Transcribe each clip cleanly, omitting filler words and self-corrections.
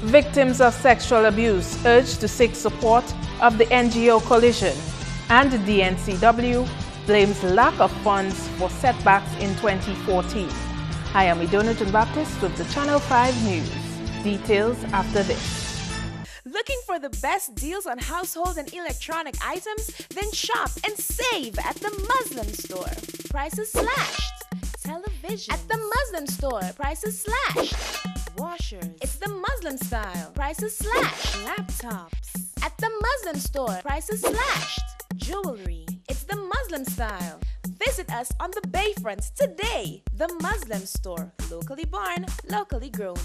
Victims of sexual abuse urged to seek support of the NGO coalition, and the DNCW blames lack of funds for setbacks in 2014. I am Idonathan Baptist with the Channel 5 News. Details after this. Looking for the best deals on household and electronic items? Then shop and save at the Muslim store. Prices slashed. Television at the Muslim store. Prices slashed. Washers, it's the Muslim style. Prices slashed. Laptops at the Muslim store. Prices slashed. Jewelry, it's the Muslim style. Visit us on the Bayfront today. The Muslim store. Locally born, locally grown.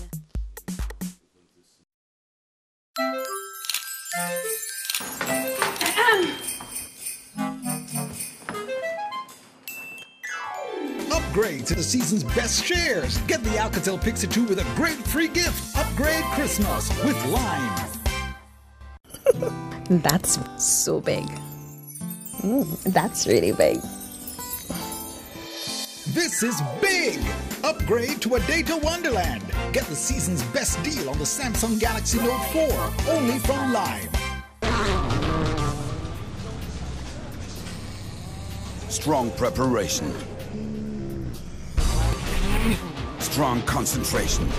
Upgrade to the season's best shares. Get the Alcatel Pixie 2 with a great free gift. Upgrade Christmas with Lime. That's so big. That's really big. This is big! Upgrade to a data wonderland. Get the season's best deal on the Samsung Galaxy Note 4, only from Lime. Strong preparation. Strong concentration.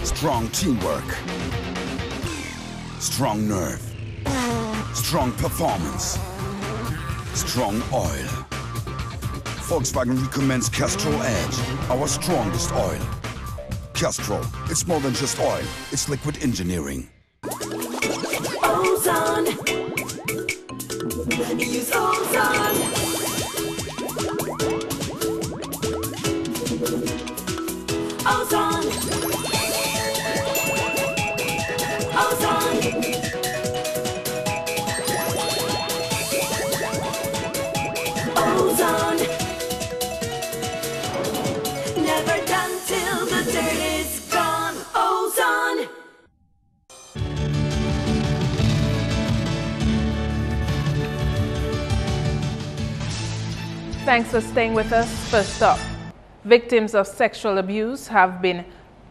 Strong teamwork. Strong nerve. Strong performance. Strong oil. Volkswagen recommends Castrol Edge, our strongest oil. Castrol, it's more than just oil, it's liquid engineering. Ozone. Use Ozone. Ozone. Ozone. Ozone. Never done till the dirt is gone. Ozone. Thanks for staying with us. First up, victims of sexual abuse have been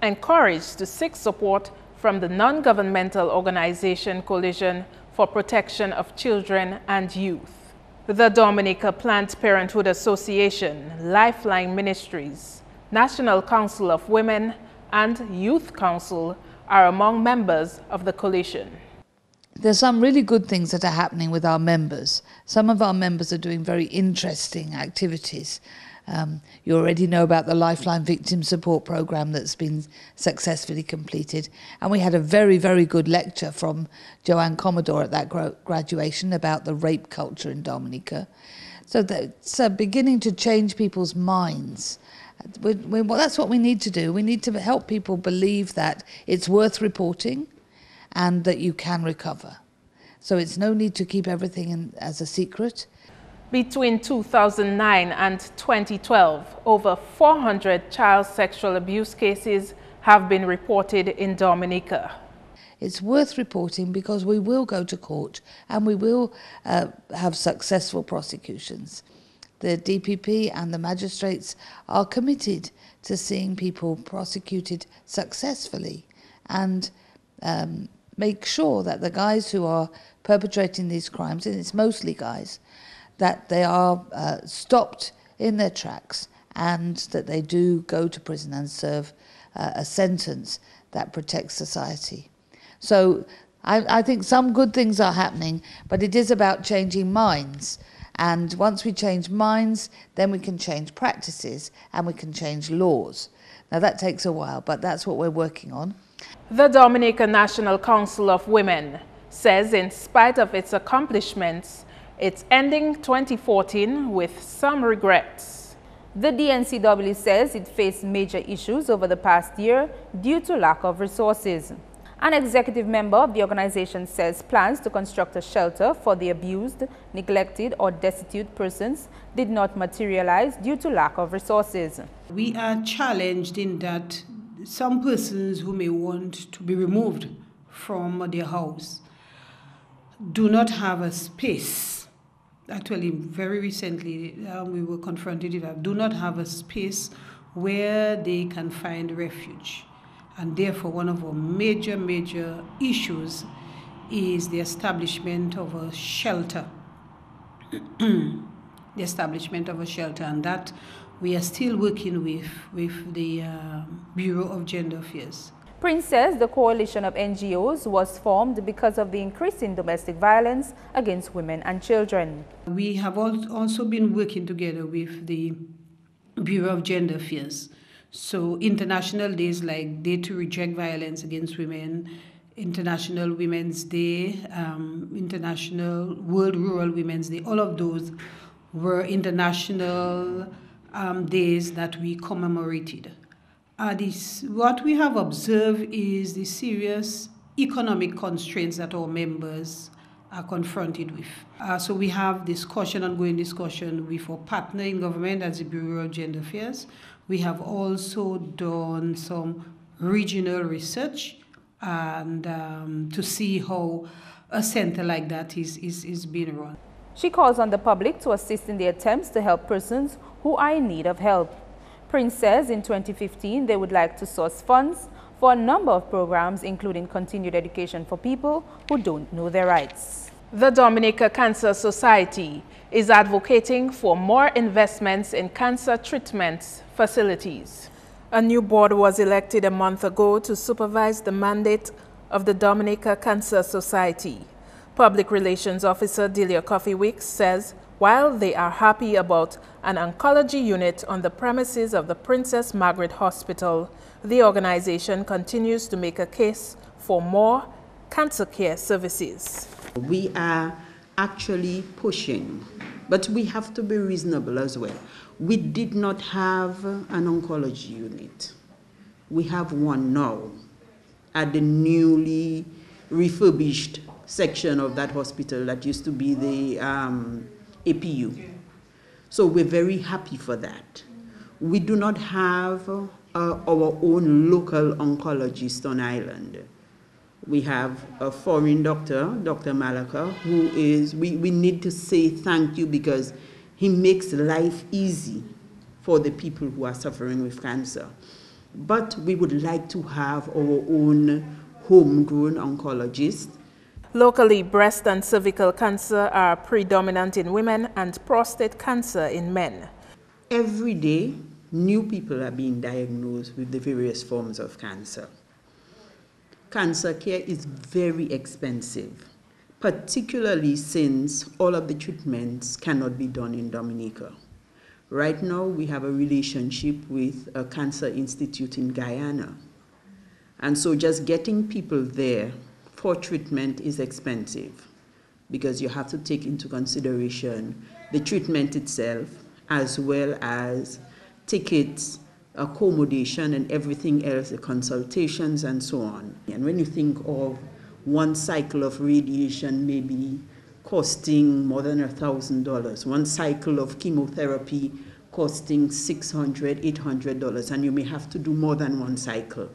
encouraged to seek support from the non-governmental organization Coalition for Protection of Children and Youth. The Dominica Planned Parenthood Association, Lifeline Ministries, National Council of Women, and Youth Council are among members of the coalition. There's some really good things that are happening with our members. Some of our members are doing very interesting activities. You already know about the Lifeline Victim Support Programme that's been successfully completed. And we had a very, very good lecture from Joanne Commodore at that graduation about the rape culture in Dominica. So that's beginning to change people's minds. That's what we need to do. We need to help people believe that it's worth reporting and that you can recover. So it's no need to keep everything as a secret. Between 2009 and 2012, over 400 child sexual abuse cases have been reported in Dominica. It's worth reporting because we will go to court and we will have successful prosecutions. The DPP and the magistrates are committed to seeing people prosecuted successfully and make sure that the guys who are perpetrating these crimes, and it's mostly guys, that they are stopped in their tracks and that they do go to prison and serve a sentence that protects society. So I think some good things are happening, but it is about changing minds. And once we change minds, then we can change practices and we can change laws. Now that takes a while, but that's what we're working on. The Dominica National Council of Women says in spite of its accomplishments, it's ending 2014 with some regrets. The DNCW says it faced major issues over the past year due to lack of resources. An executive member of the organization says plans to construct a shelter for the abused, neglected, or destitute persons did not materialize due to lack of resources. We are challenged in that some persons who may want to be removed from their house do not have a space. Actually, very recently, we were confronted with that. Do not have a space where they can find refuge. And therefore, one of our major issues is the establishment of a shelter. The establishment of a shelter, and that we are still working with the Bureau of Gender Affairs. Prince says the coalition of NGOs was formed because of the increase in domestic violence against women and children. We have also been working together with the Bureau of Gender Affairs. So international days like Day to Reject Violence Against Women, International Women's Day, International World Rural Women's Day, all of those were international days that we commemorated. What we have observed is the serious economic constraints that our members are confronted with. So we have ongoing discussion with our partner in government as the Bureau of Gender Affairs. We have also done some regional research and to see how a center like that is being run. She calls on the public to assist in the attempts to help persons who are in need of help. Prince says in 2015 they would like to source funds for a number of programs, including continued education for people who don't know their rights. The Dominica Cancer Society is advocating for more investments in cancer treatment facilities. A new board was elected a month ago to supervise the mandate of the Dominica Cancer Society. Public Relations Officer Delia Coffee-Wicks says while they are happy about an oncology unit on the premises of the Princess Margaret Hospital, the organization continues to make a case for more cancer care services. We are actually pushing, but we have to be reasonable as well. We did not have an oncology unit. We have one now at the newly refurbished section of that hospital that used to be the APU. So we're very happy for that. We do not have our own local oncologist on island. We have a foreign doctor, Dr. Malaka, who is, we need to say thank you because he makes life easy for the people who are suffering with cancer. But we would like to have our own homegrown oncologist. Locally, breast and cervical cancer are predominant in women and prostate cancer in men. Every day, new people are being diagnosed with the various forms of cancer. Cancer care is very expensive, particularly since all of the treatments cannot be done in Dominica. Right now, we have a relationship with a cancer institute in Guyana. And so just getting people there for treatment is expensive because you have to take into consideration the treatment itself as well as tickets, accommodation and everything else, the consultations and so on. And when you think of one cycle of radiation maybe costing more than $1,000, one cycle of chemotherapy costing $600, $800, and you may have to do more than one cycle.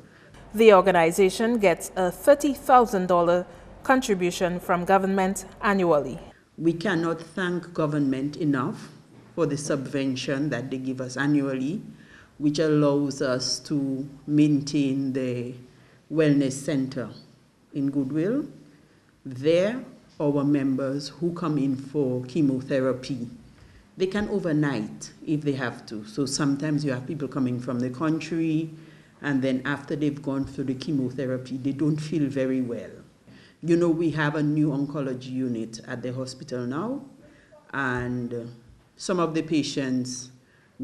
The organization gets a $30,000 contribution from government annually. We cannot thank government enough for the subvention that they give us annually, which allows us to maintain the wellness center in Goodwill. There, our members who come in for chemotherapy, they can overnight if they have to. So sometimes you have people coming from the country, and then after they've gone through the chemotherapy, they don't feel very well. You know, we have a new oncology unit at the hospital now, and some of the patients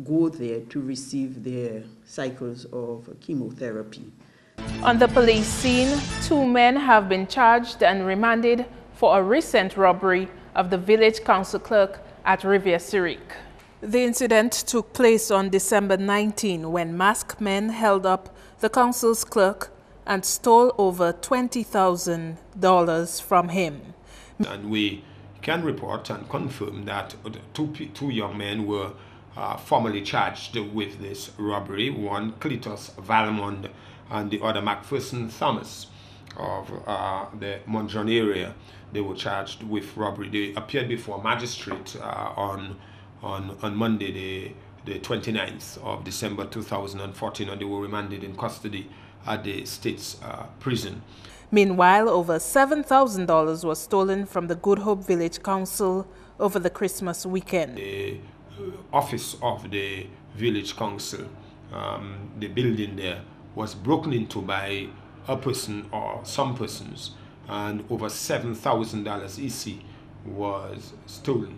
go there to receive their cycles of chemotherapy. On the police scene, 2 men have been charged and remanded for a recent robbery of the village council clerk at Rivière Syriac. The incident took place on December 19 when masked men held up the council's clerk and stole over $20,000 from him. And we can report and confirm that two young men were formally charged with this robbery. One, Cletus Valmond, and the other, Macpherson Thomas of the Montjon area. They were charged with robbery. They appeared before a magistrate on Monday, the 29th of December 2014, and they were remanded in custody at the state's prison. Meanwhile, over $7,000 was stolen from the Good Hope Village Council over the Christmas weekend. The office of the village council, the building there, was broken into by a person or some persons, and over $7,000 EC was stolen.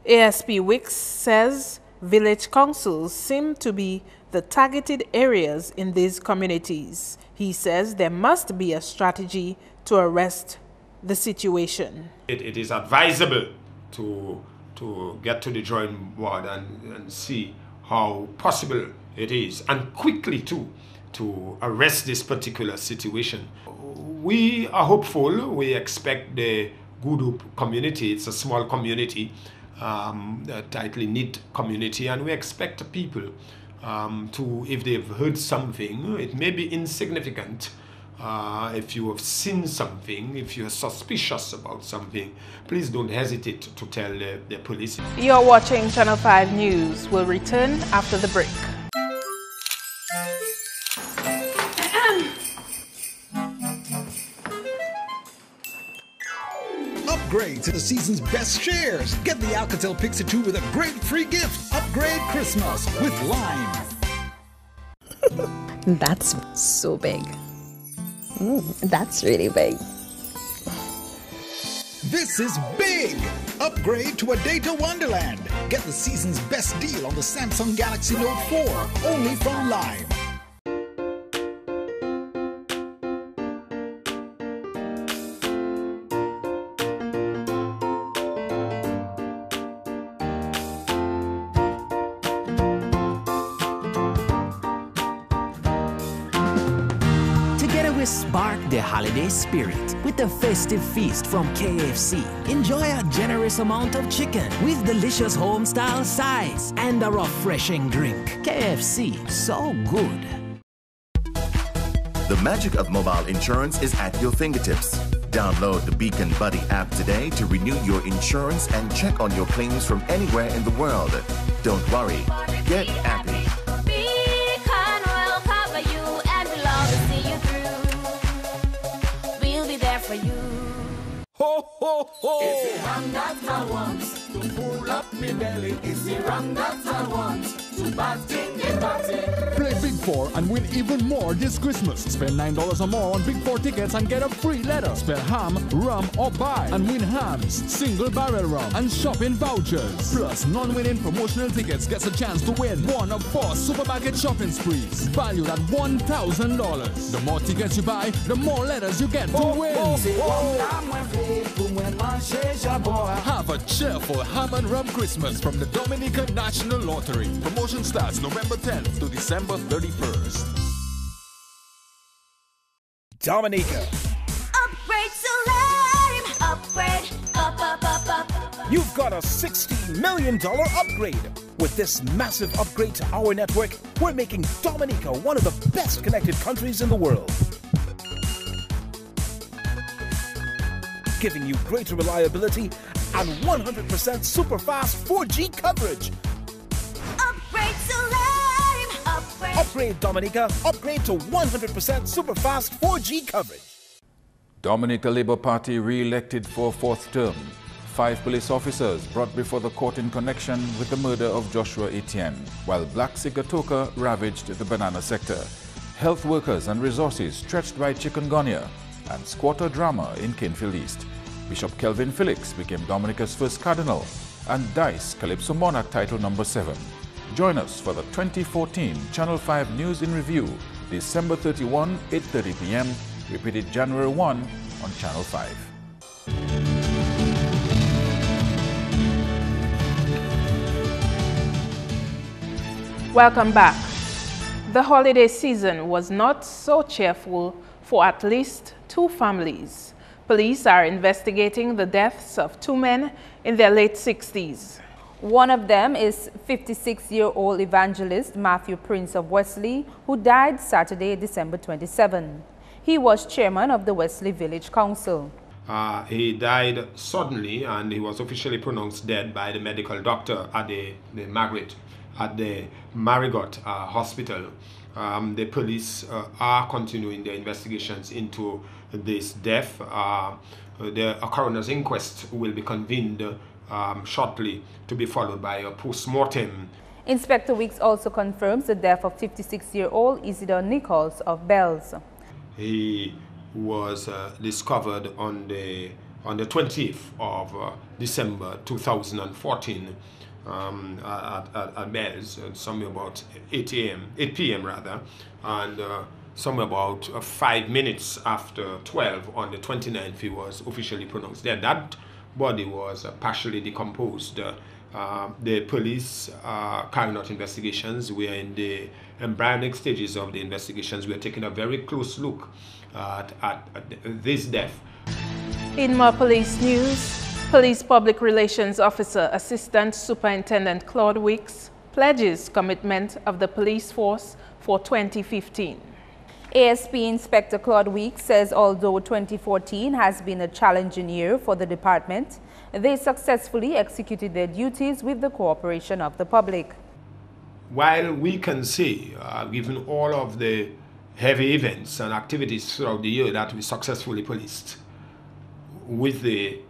ASP Wicks says village councils seem to be the targeted areas in these communities. He says there must be a strategy to arrest the situation. It is advisable to get to the drawing board and see how possible it is, and quickly too, to arrest this particular situation. We are hopeful. We expect the Good Hope community, it's a small community, a tightly knit community, and we expect people to, if they've heard something, it may be insignificant. If you have seen something, if you're suspicious about something, please don't hesitate to tell the police. You're watching Channel 5 News. We'll return after the break. Upgrade to the season's best shares. Get the Alcatel Pixie 2 with a great free gift. Upgrade Christmas with Lime. That's so big. That's really big. This is big! Upgrade to a data wonderland. Get the season's best deal on the Samsung Galaxy Note 4, only from Lime. Spark the holiday spirit with a festive feast from KFC. Enjoy a generous amount of chicken with delicious home-style sides and a refreshing drink. KFC, so good. The magic of mobile insurance is at your fingertips. Download the Beacon Buddy app today to renew your insurance and check on your claims from anywhere in the world. Don't worry, get happy. Beacon will cover you and we'll always see you through. For you. Ho, ho, ho! It's the rum that I want to pull up me belly. It's the rum that I want to batting the batting. Play Big 4 and win even more this Christmas. Spend $9 or more on Big 4 tickets and get a free letter. Spell ham, rum, or buy and win hams, single barrel rum, and shopping vouchers. Plus, non-winning promotional tickets gets a chance to win one of 4 supermarket shopping sprees valued at $1,000. The more tickets you buy, the more letters you get to win. Have a cheerful ham and rum Christmas from the Dominican National Lottery. Promotion starts November 10th to December 31st. Dominica. Upgrade to Lime. Upgrade. Up. You've got a $60 million upgrade. With this massive upgrade to our network, we're making Dominica one of the best connected countries in the world. Giving you greater reliability and 100% super fast 4G coverage. Upgrade to Lime. Upgrade Dominica. Upgrade to 100% super fast 4G coverage. Dominica Labour Party re-elected for a 4th term. 5 police officers brought before the court in connection with the murder of Joshua Etienne, while Black Sigatoka ravaged the banana sector. Health workers and resources stretched by chikungunya, and squatter drama in Canefield East. Bishop Kelvin Felix became Dominica's first cardinal, and Dice Calypso Monarch title number 7. Join us for the 2014 Channel 5 News in Review, December 31, 8:30 p.m., repeated January 1 on Channel 5. Welcome back. The holiday season was not so cheerful for at least 2 families. Police are investigating the deaths of 2 men in their late 60s. One of them is 56-year-old evangelist Matthew Prince of Wesley, who died Saturday, December 27. He was chairman of the Wesley Village Council. He died suddenly, and he was officially pronounced dead by the medical doctor at the Margaret at the Marigot Hospital. The police are continuing their investigations into this death. The coroner's inquest will be convened shortly, to be followed by a post-mortem. Inspector Weeks also confirms the death of 56-year-old Isidore Nichols of Bells. He was discovered on the 20th of December 2014 at Bells, somewhere about 8 p.m. rather, and somewhere about 5 minutes after 12 on the 29th he was officially pronounced dead. That body was partially decomposed. The police carrying out investigations. We are in the embryonic stages of the investigations. We are taking a very close look at this death. In more police news, Police Public Relations Officer Assistant Superintendent Claude Weeks pledges commitment of the police force for 2015. ASP Inspector Claude Weeks says although 2014 has been a challenging year for the department, they successfully executed their duties with the cooperation of the public. While we can say, given all of the heavy events and activities throughout the year, that we successfully policed, with the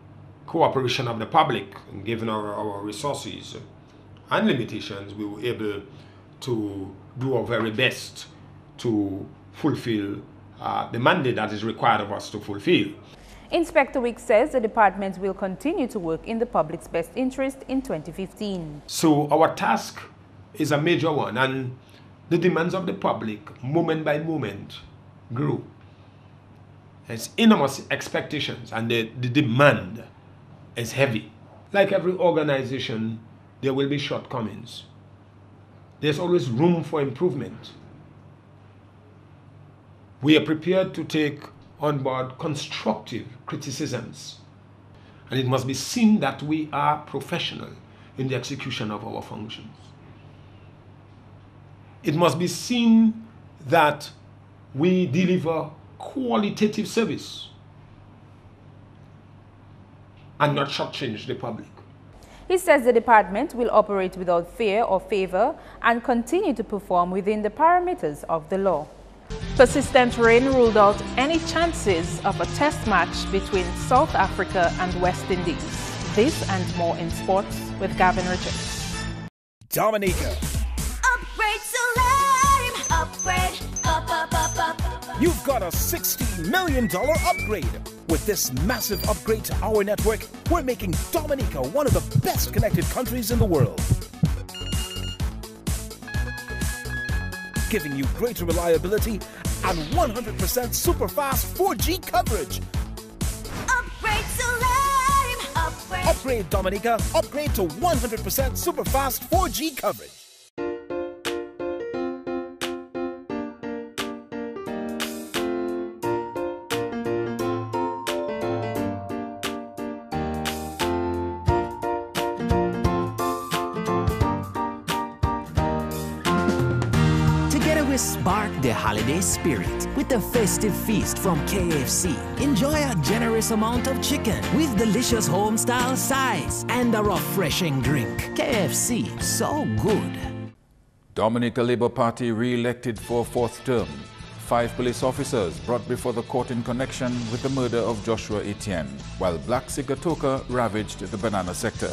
cooperation of the public, given our resources and limitations, we were able to do our very best to fulfill the mandate that is required of us to fulfill. Inspector Weeks says the department will continue to work in the public's best interest in 2015. So our task is a major one, and the demands of the public, moment by moment, grew. There's enormous expectations, and the demand is heavy. Like every organization, there will be shortcomings. There's always room for improvement. We are prepared to take on board constructive criticisms, and it must be seen that we are professional in the execution of our functions. It must be seen that we deliver qualitative service and not shortchange the public. He says the department will operate without fear or favor and continue to perform within the parameters of the law. Persistent rain ruled out any chances of a test match between South Africa and West Indies. This and more in sports with Gavin Richards. Dominica. Upgrade, so let him upgrade. Up. You've got a $60 million upgrade. With this massive upgrade to our network, we're making Dominica one of the best connected countries in the world. Giving you greater reliability and 100% super fast 4G coverage. Upgrade, so let him upgrade. Upgrade, Dominica. Upgrade to 100% super fast 4G coverage. Spark the holiday spirit with the festive feast from KFC. Enjoy a generous amount of chicken with delicious home-style sides and a refreshing drink. KFC, so good. Dominica Labour Party re-elected for a fourth term. 5 police officers brought before the court in connection with the murder of Joshua Etienne, while Black Sigatoka ravaged the banana sector.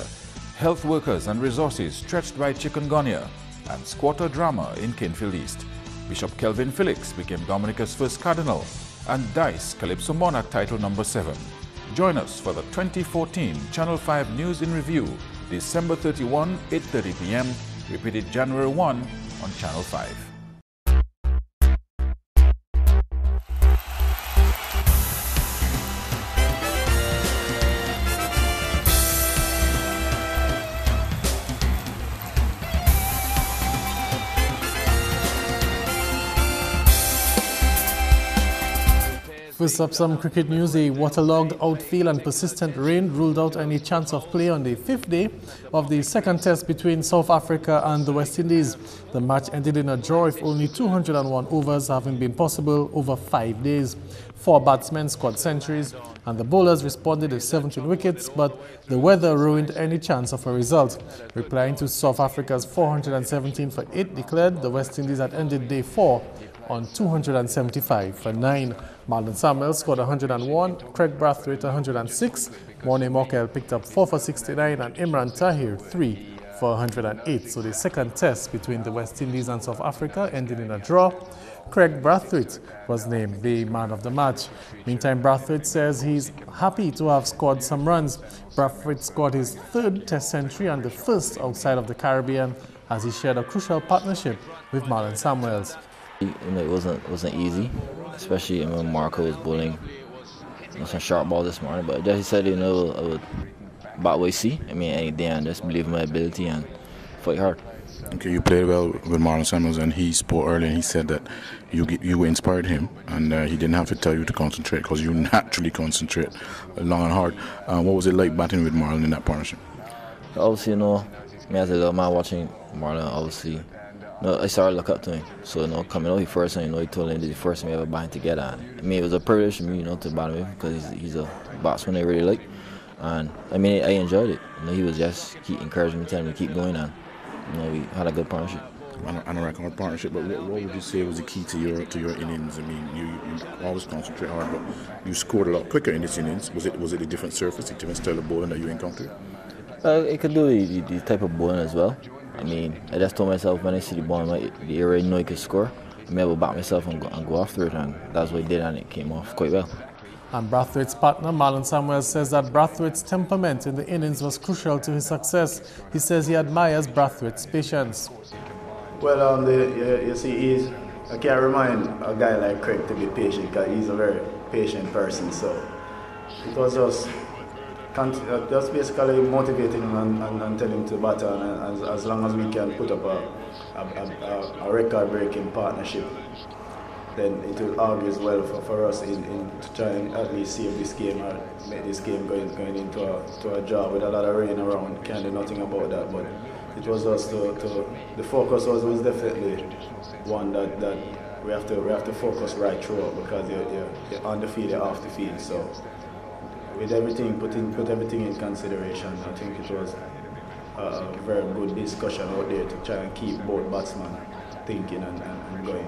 Health workers and resources stretched by chikungunya, and squatter drama in Canefield East. Bishop Kelvin Felix became Dominica's first cardinal, and Dice Calypso Monarch title number 7. Join us for the 2014 Channel 5 News in Review, December 31, 8:30 p.m., repeated January 1 on Channel 5. First up, some cricket news. A waterlogged outfield and persistent rain ruled out any chance of play on the 5th day of the second test between South Africa and the West Indies. The match ended in a draw with only 201 overs having been possible over 5 days. 4 batsmen scored centuries and the bowlers responded with 17 wickets, but the weather ruined any chance of a result. Replying to South Africa's 417 for 8 declared, the West Indies had ended day 4 on 275 for 9. Marlon Samuels scored 101, Craig Brathwaite 106, Morne Morkel picked up 4 for 69 and Imran Tahir 3 for 108. So the second test between the West Indies and South Africa ended in a draw. Craig Brathwaite was named the man of the match. Meantime, Brathwaite says he's happy to have scored some runs. Brathwaite scored his 3rd test century and the 1st outside of the Caribbean as he shared a crucial partnership with Marlon Samuels. It wasn't easy, especially when Marco was bowling some sharp ball this morning. But just he said, I would bat way see. Any day and just believe in my ability and fight hard. Okay, you played well with Marlon Samuels, and he spoke earlier and he said that you inspired him, and he didn't have to tell you to concentrate because you naturally concentrate long and hard. What was it like batting with Marlon in that partnership? Obviously, me as a little man watching Marlon, obviously. I started to look up to him. So, coming out here first, and he told him this is the first time we ever batting together. And, it was a privilege for me, to bat with him because he's a batsman I really like. And, I enjoyed it. He was just keep encouraging me, telling me to keep going, and, we had a good partnership. And a record partnership, but what would you say was the key to your innings? You always concentrate hard, but you scored a lot quicker in this innings. Was it a different surface, a different style of bowling that you encountered? It could do the type of bowling as well. I just told myself when I see the ball, the area I could score. I will back myself and go after it, and that's what I did, and it came off quite well. And Brathwaite's partner, Marlon Samuels, says that Brathwaite's temperament in the innings was crucial to his success. He says he admires Brathwaite's patience. Well, you see, I can't remind a guy like Craig to be patient because he's a very patient person. So it was just basically motivating him and telling him to batter, and as long as we can put up a record-breaking partnership, then it will augur well for us to try and at least save this game or make this game going into a draw with a lot of rain around. Can't do nothing about that, but it was us the focus was definitely one that we have to focus right throughout because you're on the field, you're off the field. So with everything, put everything in consideration, I think it was a very good discussion out there to try and keep both batsmen thinking and going.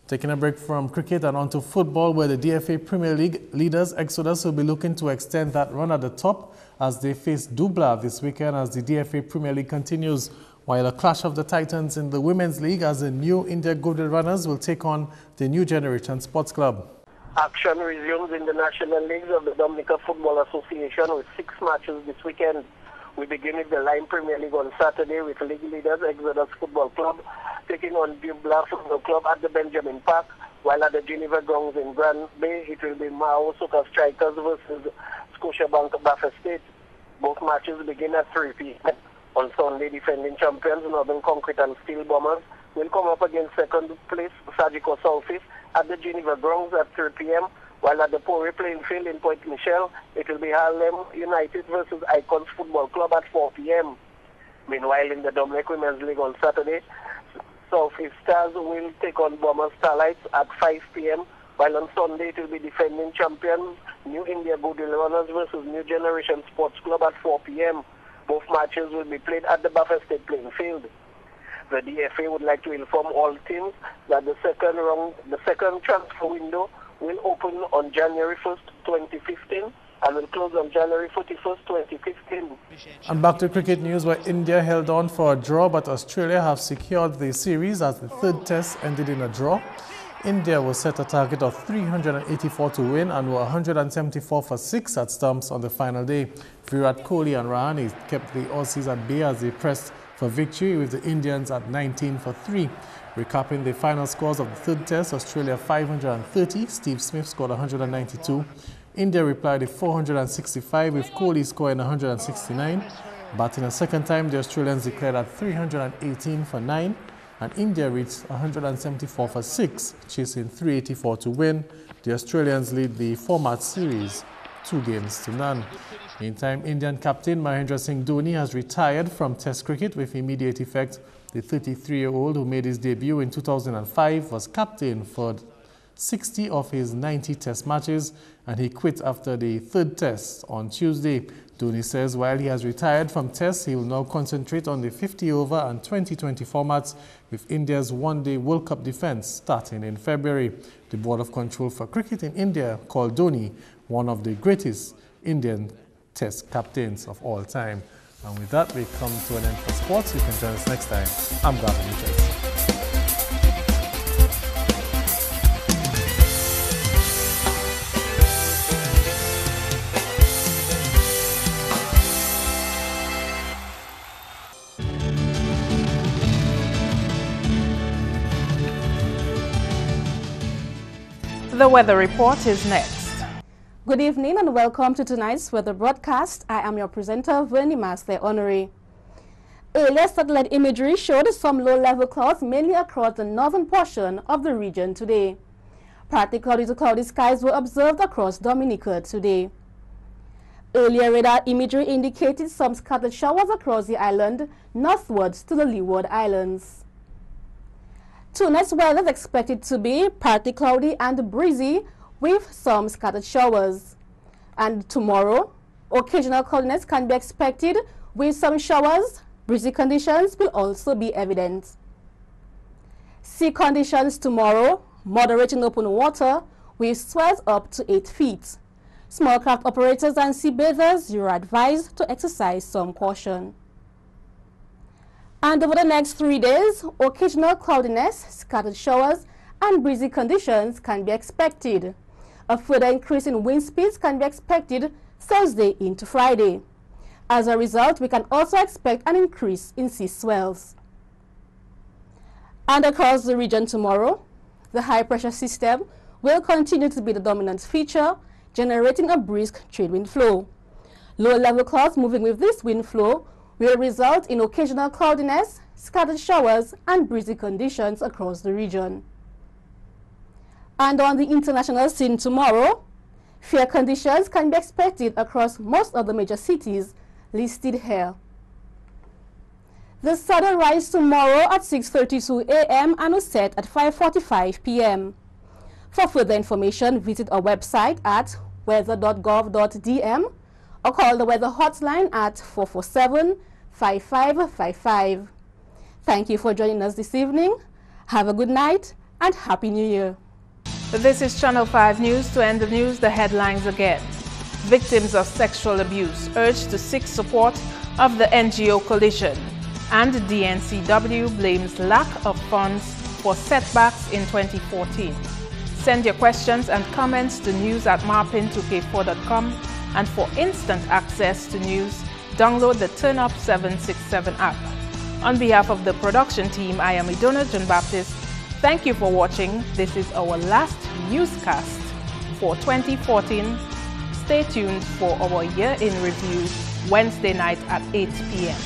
Taking a break from cricket and onto football, where the DFA Premier League leaders Exodus will be looking to extend that run at the top as they face Dubla this weekend as the DFA Premier League continues, while a clash of the Titans in the Women's League as the New India Goodwill Runners will take on the New Generation Sports Club. Action resumes in the National Leagues of the Dominica Football Association with 6 matches this weekend. We begin with the Lime Premier League on Saturday with league leaders Exodus Football Club taking on Dubla Football Club at the Benjamin Park, while at the Geneva Grounds in Grand Bay it will be Mao Soka Strikers versus Scotiabank Bafa State. Both matches begin at 3 p.m. On Sunday, defending champions Northern Concrete and Steel Bombers will come up against second place Sajiko Southeast at the Geneva Grounds at 3 p.m. While at the Pori playing field in Point Michel, it will be Harlem United versus Icons Football Club at 4 p.m. Meanwhile, in the Dominic Women's League on Saturday, Southeast Stars will take on Bomber Starlights at 5 p.m. While on Sunday, it will be defending champions New India Goodwill Runners versus New Generation Sports Club at 4 p.m. Both matches will be played at the Bafa State playing field. The DFA would like to inform all teams that the second transfer window will open on January 1st, 2015 and will close on January 41st, 2015. And back to cricket news, where India held on for a draw, but Australia have secured the series as the 3rd test ended in a draw. India was set a target of 384 to win and were 174 for 6 at stumps on the final day. Virat Kohli and Rahane kept the Aussies at bay as they pressed for victory, with the Indians at 19 for 3. Recapping the final scores of the 3rd test, Australia 530, Steve Smith scored 192. India replied with 465, with Kohli scoring 169. Batting a second time, the Australians declared at 318 for 9. and India reached 174 for 6, chasing 384 to win. The Australians lead the 4-match series 2-0. Meantime, Indian captain Mahendra Singh Dhoni has retired from Test cricket with immediate effect. The 33-year-old, who made his debut in 2005, was captain for 60 of his 90 Test matches, and he quit after the 3rd Test on Tuesday. Dhoni says while he has retired from Tests, he will now concentrate on the 50-over and 2020 formats, with India's one-day World Cup defence starting in February. The Board of Control for Cricket in India called Dhoni one of the greatest Indian Test captains of all time. And with that, we come to an end for sports. You can join us next time. I'm Gavin Richards. The weather report is next. Good evening and welcome to tonight's weather broadcast. I am your presenter, Vernie Master Honoré. Earlier satellite imagery showed some low-level clouds mainly across the northern portion of the region today. Partly cloudy to cloudy skies were observed across Dominica today. Earlier radar imagery indicated some scattered showers across the island northwards to the Leeward Islands. Tonight's weather is expected to be partly cloudy and breezy with some scattered showers. And tomorrow, occasional cloudiness can be expected with some showers. Breezy conditions will also be evident. Sea conditions tomorrow, moderate in open water with swells up to 8 feet. Small craft operators and sea bathers, you are advised to exercise some caution. And over the next 3 days, occasional cloudiness, scattered showers, and breezy conditions can be expected. A further increase in wind speeds can be expected Thursday into Friday. As a result, we can also expect an increase in sea swells. And across the region tomorrow, the high-pressure system will continue to be the dominant feature, generating a brisk trade wind flow. Low-level clouds moving with this wind flow will result in occasional cloudiness, scattered showers, and breezy conditions across the region. And on the international scene tomorrow, fair conditions can be expected across most of the major cities listed here. The sun will rise tomorrow at 6:32 a.m. and will set at 5:45 p.m. For further information, visit our website at weather.gov.dm or call the weather hotline at 447-5555. Thank you for joining us this evening. Have a good night and Happy New Year. This is Channel 5 News. To end the news, the headlines again. Victims of sexual abuse urged to seek support of the NGO coalition. And DNCW blames lack of funds for setbacks in 2014. Send your questions and comments to news@marpin2k4.com. And for instant access to news, download the Turn Up 767 app. On behalf of the production team, I am Idona John Baptist. Thank you for watching. This is our last newscast for 2014. Stay tuned for our year in review Wednesday night at 8 p.m.